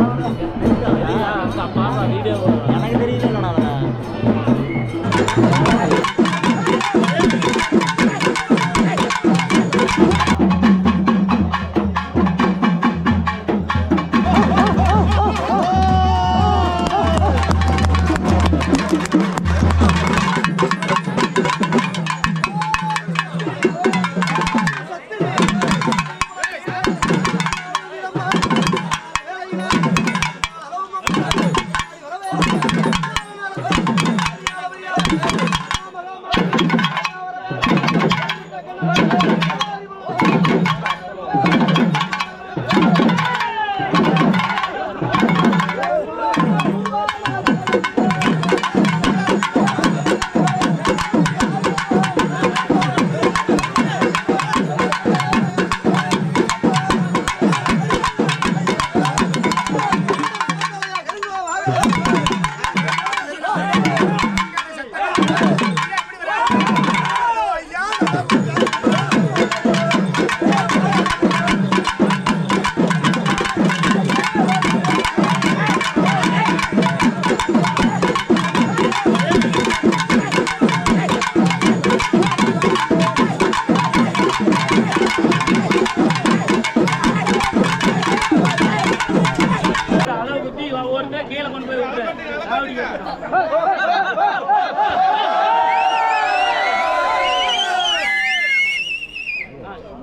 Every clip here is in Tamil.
எனக்கு தெரியல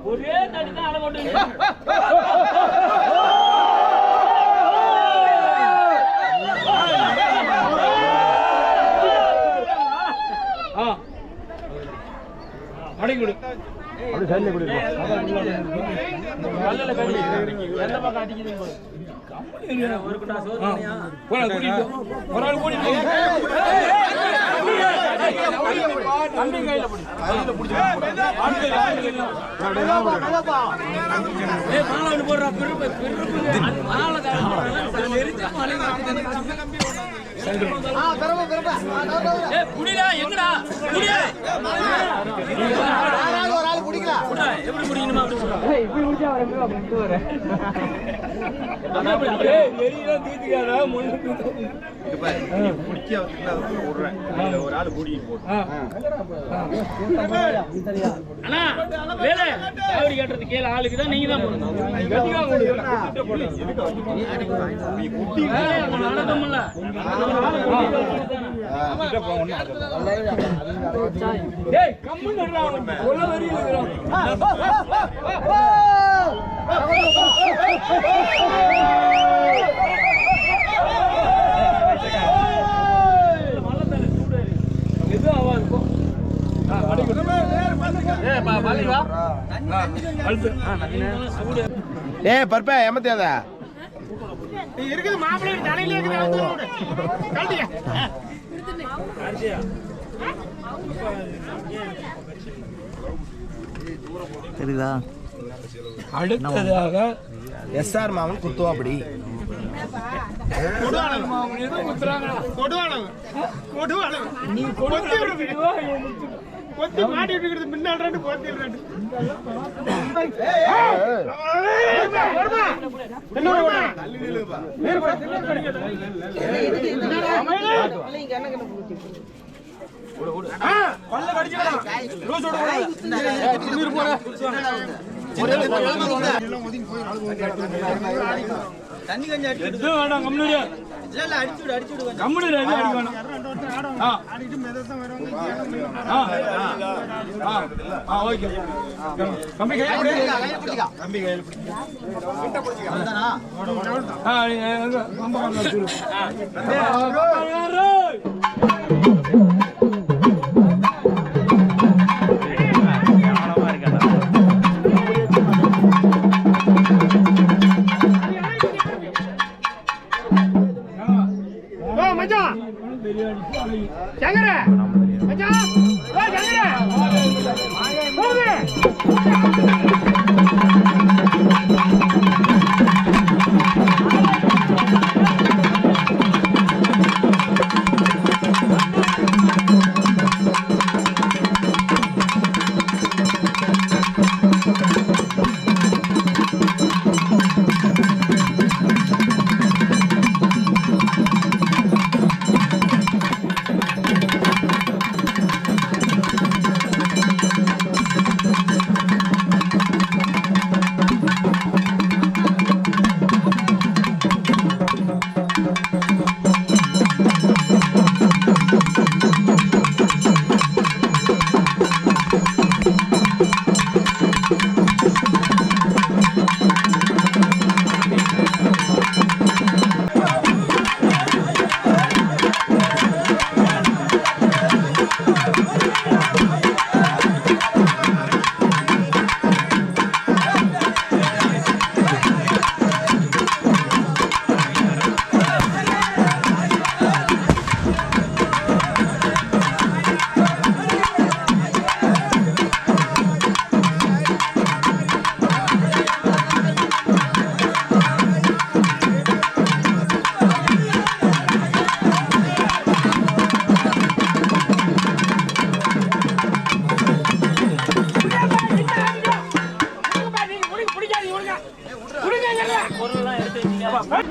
ஒரே தடி தான் அளவு போட்டு அடிக்குடு அப்படி சைடுல குடி கல்லல கல்லி எந்த பக்கம் அடிக்குது ஒரு குண்டா சோதனையா போடா குடி ஒரு ஆள் குடி தம்பி கையில புடி கையில புடி ஏய் மாலவன் போடுறா பிறப்பு மால கால நெரிச்ச மாலை கம்பி தரவ ஏய் புடிடா எங்கடா புடிடா ஒரு ஆள் புடிக்கலாம் புடா எப்படி புடிக்கணுமா ஏய் இப்படி புடிச்சா வரவே அப்படிட்டு வர ஏய் நெரியா தீதியாடா முள்ள இது பாரு நீ புடிக்க வந்து அதுக்குள்ள ஓடுறேன் ஒரு ஆள் புடிக்கு போடு அண்ணா வேலை காவடி கட்டறது கேள ஆளுக்கு தான் நீங்க தான் போடணும் கட்டியா போடு நீ குட்டி நடக்கணும்ல கிட்ட போறோம் டேய் கம்மு நடுறா கொல்ல வரி இருக்கறோம் ஏய் பர்பே ஏமத்தியாதா இருக்குது மாப்பிள்ளை தலையில இருக்குது கழட்டியா தெரியுதா அடுத்ததாக எஸ்ஆர் மாமன் குத்துவாப்படி நீ கொத்தி மாட்டிட்டு இருக்கிறது முன்னாடி ரெண்டு போத்திடுறாரு தண்ணி கொஞ்சம் அடிச்சு வேணாம் கம்முனு இல்ல இல்ல அடிச்சுடு அடிச்சுடு கம்முனு ரெடி அடிக்கணும் அடிச்சு மெததான் வரவங்க ஓகே கம்பி கையில பிடிங்க கம்பி கையில பிடிங்க கிட்ட பிடிங்க அவ்வளவுதானா எங்க கம்ப கம்ப அடிச்சு ஜங்கரே மச்சான் ஓ ஜங்கரே போடு Oh,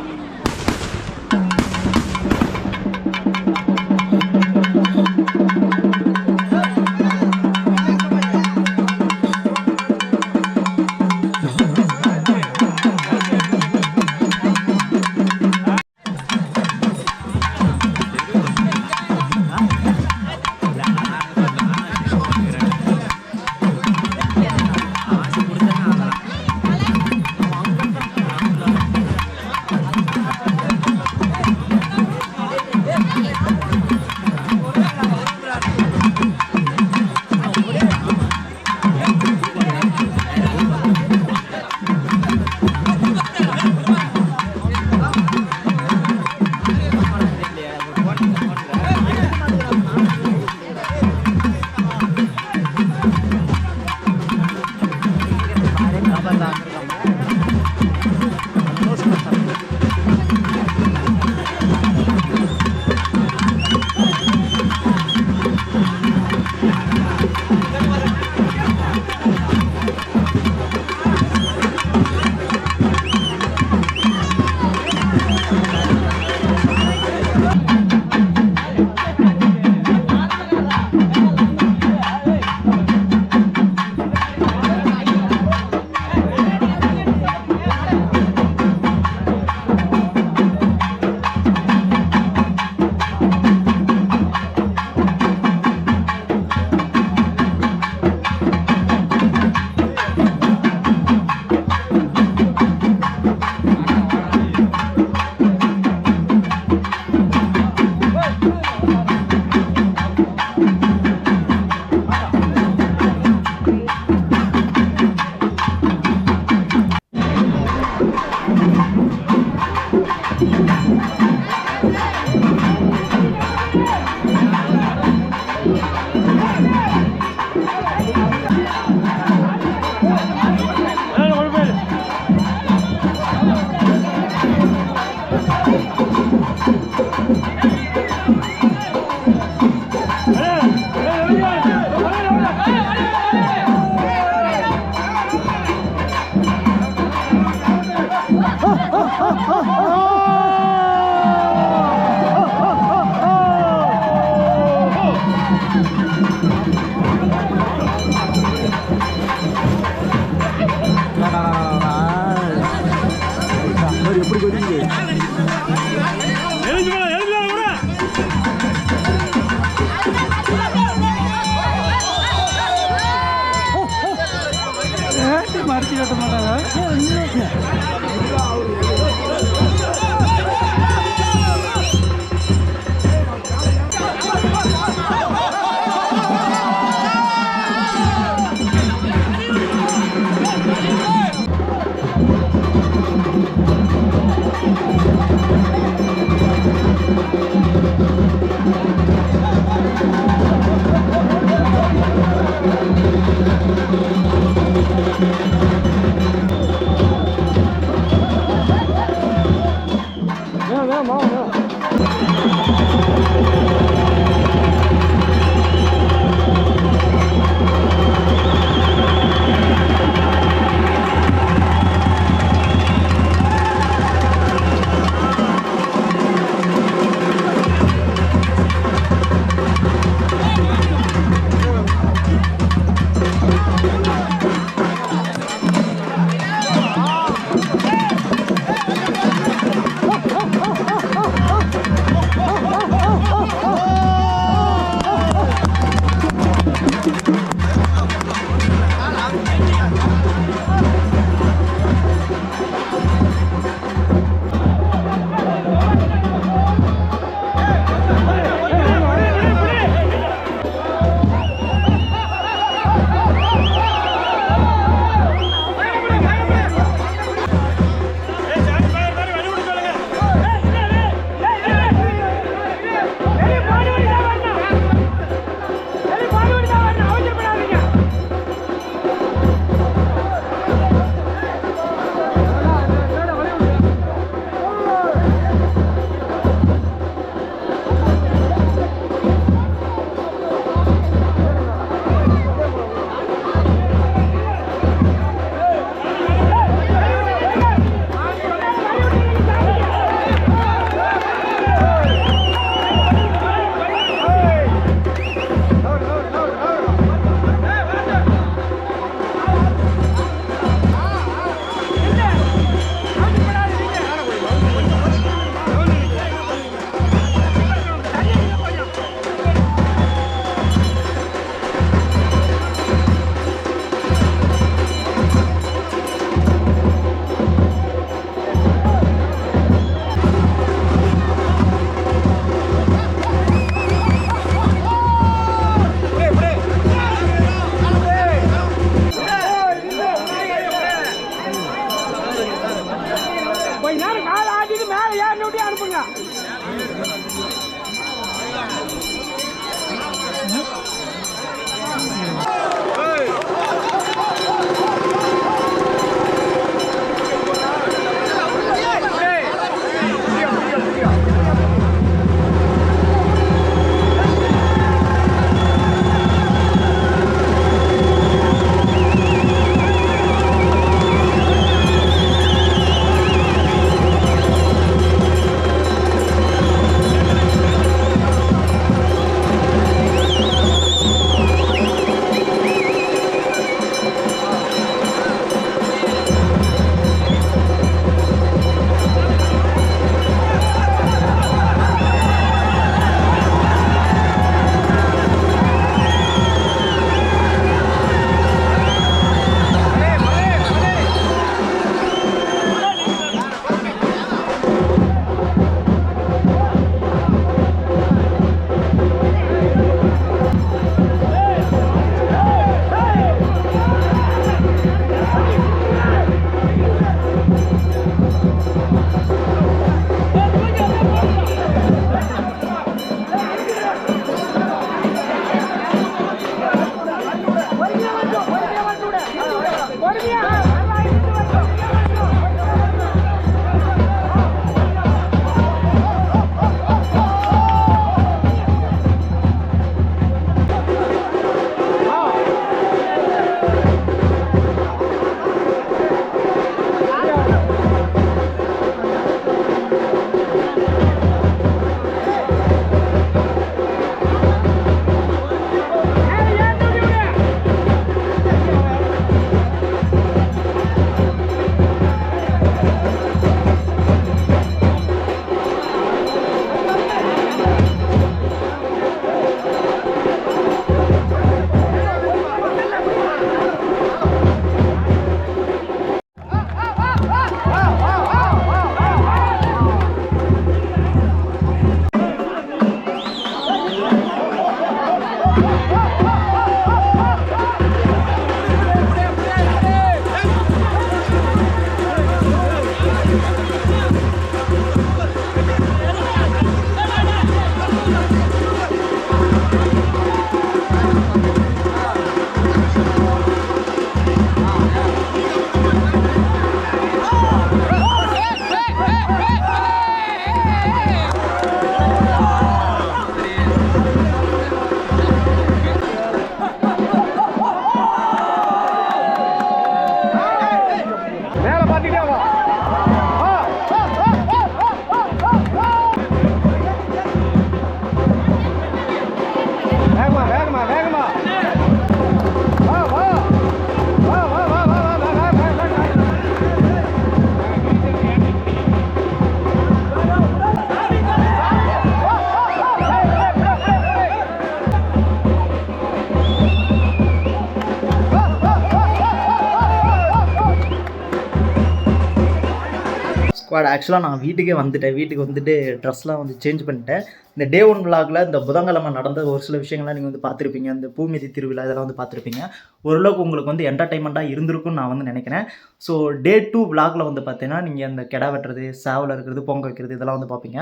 ஸ்குவாட். ஆக்சுவலாக நான் வீட்டுக்கு வந்துட்டு ட்ரெஸ்லாம் வந்து சேஞ்ச் பண்ணிட்டேன். இந்த டே 1 vlogல இந்த புதன்கிழமை நடந்த ஒரு சில விஷயங்கள்லாம் நீங்கள் வந்து பார்த்துருப்பீங்க. இந்த பூமிதி திருவிழா இதெல்லாம் வந்து பார்த்துருப்பீங்க. ஓரளவுக்கு உங்களுக்கு வந்து என்டர்டைன்மெண்ட்டாக இருந்திருக்கும்னு நான் வந்து நினைக்கிறேன். ஸோ டே 2 vlogல வந்து பார்த்தீங்கன்னா நீங்கள் இந்த கிடா வெட்டுறது, சேவல் இருக்கிறது, பொங்க வைக்கிறது இதெல்லாம் வந்து பார்ப்பீங்க.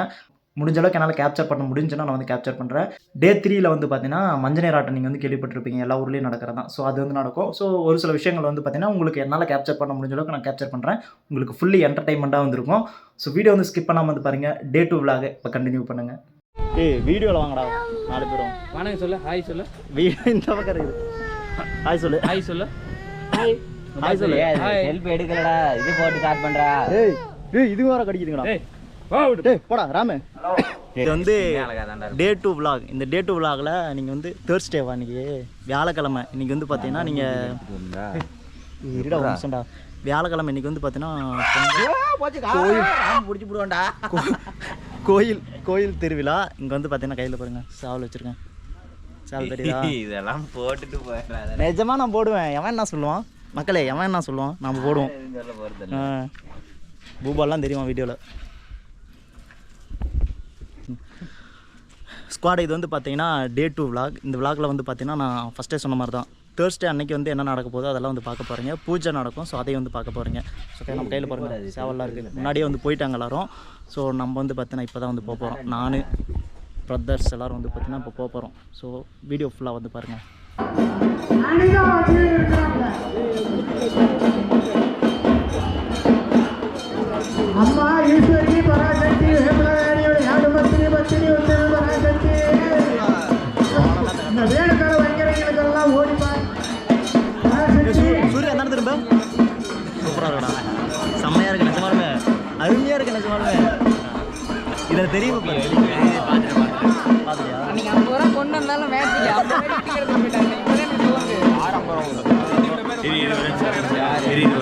முடிஞ்ச அளவுக்கு என்னால் கேப்சர் பண்ண முடிஞ்சுன்னா நான் வந்து கேப்சர் பண்ணுறேன். டே 3ல் வந்து பார்த்தீங்கன்னா மஞ்சநீர் ஆட்டம் நீங்கள் வந்து கேள்விப்பட்டிருப்பீங்க. எல்லா ஊர்லேயும் நடக்கிறது தான். ஸோ அது வந்து நடக்கும். ஸோ ஒரு சில விஷயங்கள் வந்து பார்த்தீங்கன்னா உங்களுக்கு என்னால் கேப்சர் பண்ண முடிஞ்ச அளவுக்கு நான் கேப்சர் பண்ணுறேன். உங்களுக்கு ஃபுல்லி என்டர்டைன்மெண்ட்டாக வந்துருக்கும். ஸோ வீடியோ வந்து ஸ்கிப் பண்ணாமல் வந்து பாருங்கள். டே 2 vlog இப்போ கண்டினியூ பண்ணுங்கள். வீடியோவில் வாங்கடா 4 பேரும். வணக்கம் சொல்லு, ஹாய் சொல்லு. இந்த பக்கம் இருக்குது. ஹாய் சொல்லு. ஹாய் சொல்லு. ஹாய் ஹாய் சொல்லு. செல்ஃபி எடுக்கலடா, இது போட்டு ஸ்டார்ட் பண்றா. ஏய் இது வேற கடிக்குதுங்கடா. டேய் போடா ராமே. இது வந்து டே 2 vlog. இந்த டே 2 vlogல நீங்கள் வந்து தேர்ஸ்டேவா இன்னைக்கு வியாழக்கிழமை. இன்னைக்கு வந்து பார்த்தீங்கன்னா நீங்கள் இருடா ஒரு நிமிஷம்டா. வியாழக்கிழமை இன்னைக்கு வந்து பார்த்தீங்கன்னா கோயில் திருவிழா. இங்கே வந்து பார்த்தீங்கன்னா கையில் பாருங்க சாவல் வச்சுருக்கேன். சாவல் தெரியுதா? இதெல்லாம் போட்டுட்டு போயிடுறேன். நிஜமாக நான் போடுவேன். எவன் என்ன சொல்லுவான் மக்களே, எவன் என்ன சொல்லுவான், நம்ம போடுவோம். பூபால்லாம் தெரியுமா வீடியோவில். ஸ்குவாட் இது வந்து பார்த்தீங்கன்னா டே 2 vlog. இந்த vlogல வந்து பார்த்தீங்கன்னா நான் ஃபஸ்ட்டே சொன்ன மாதிரி தான் தேர்ஸ்டே அன்னைக்கு வந்து என்ன நடக்க போதோ அதெல்லாம் வந்து பார்க்க போகிறீங்க. பூஜை நடக்கும். ஸோ அதையும் வந்து பார்க்க போகிறீங்க. ஸோ நம்ம கையில் பாருங்கள் சேவல்லாம் இருக்குது. முன்னாடியே வந்து போயிட்டாங்க எல்லோரும். ஸோ நம்ம வந்து பார்த்தீங்கன்னா இப்போ தான் வந்து போக போகிறோம். நான் பிரதர்ஸ் எல்லோரும் வந்து பார்த்தீங்கன்னா இப்போ போக போகிறோம். ஸோ வீடியோ ஃபுல்லாக வந்து பாருங்கள். அம்மா ஈஸ்வரி பராசக்தி ஹேமலானியோட யாதமத்திரி பத்திரி உத்தரவு பராசக்தி இந்த வேணுக்கார வைக்கிறவங்களுக்கெல்லாம் ஓடிப்பார். சூரிய அந்த திரும்ப சூப்பராக இருக்கடா. செம்மையாக இருக்கு நிஜமாலுமே. அருமையாக இருக்கு நிஜமாலுமே. இதில் தெரியும் பார்த்துட்டியா? நீங்க 50 ரூபா கொண்டு வந்தாலும் மேட்சிக்கு 50 ரூபா டிக்கெட் போயிட்டாங்க. இப்போதான் எனக்கு தோணுது. எனக்கு தெரியல.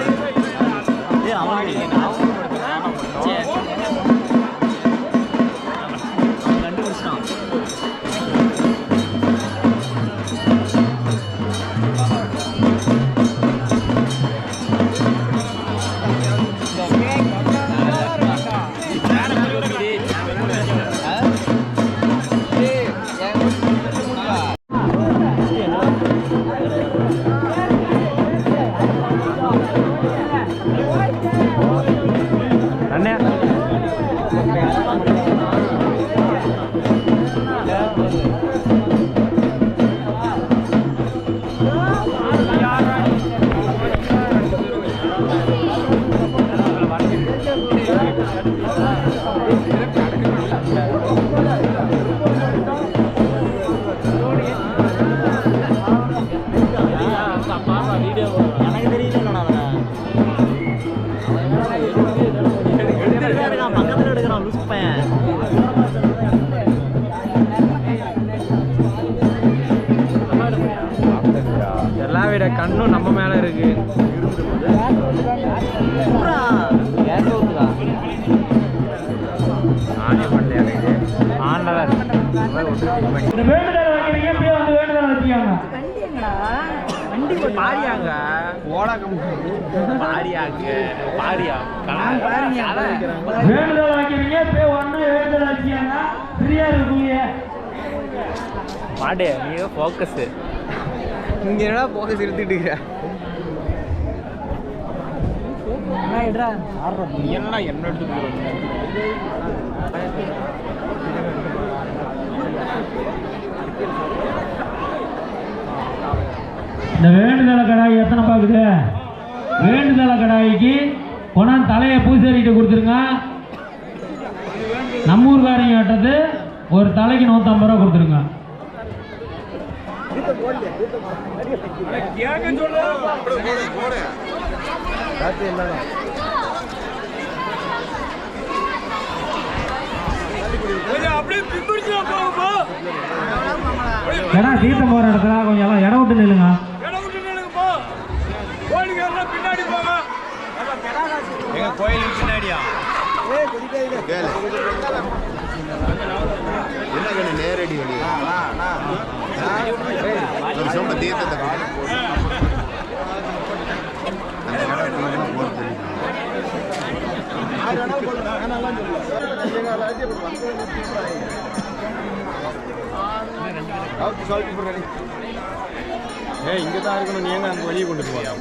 பக்கத்தில் எடுக்கிறான் லூஸ் பையன். எல்லா விட கண்ணும் நம்ம மேல இருக்கு. ஆனே பண்ணல எனக்கு ஆனல. இந்த வேண்டுதல் வைக்கிறீங்க, அப்படியே வந்து வேண்டுதல் வச்சியாங்க. வண்டி பாரியாங்க ஓடகம் பாரியாங்க பாரியா வேண்டுதல் வைக்கிறீங்க, அப்படியே ஒண்ணு வேண்டுதல் வச்சியாங்க. ஃப்ரீயா இருக்கீங்க. பாடே நீங்க ஃபோக்கஸ் இங்க என்னடா ஃபோக்கஸ் எடுத்துட்டு இருக்க. எல்லாம் என்ன எடுத்துட்டு இந்த வேண்டுதல கடாய் எத்தனை பாக்குது? வேண்டுதல கடாய்க்கு கொண்டாந்து தலையை பூசாரிகிட்ட கொடுத்துருங்க. நம்ம ஊர்காரங்க ஆட்டது ஒரு தலைக்கு 150 ரூபா கொடுத்துருங்க. கடா தீர்த்தம் போற இடத்துல கொஞ்சம் எல்லாம் இடம் விட்டு நில்லுங்க. எங்க கோயிலுக்கு பின்னாடியா என்ன நேரடி வழி ஒரு சொம்ப தீர்த்தத்தை அந்த இங்கே தான் இருக்கணும், நீங்க அங்கே வெளியே கொண்டு போயா?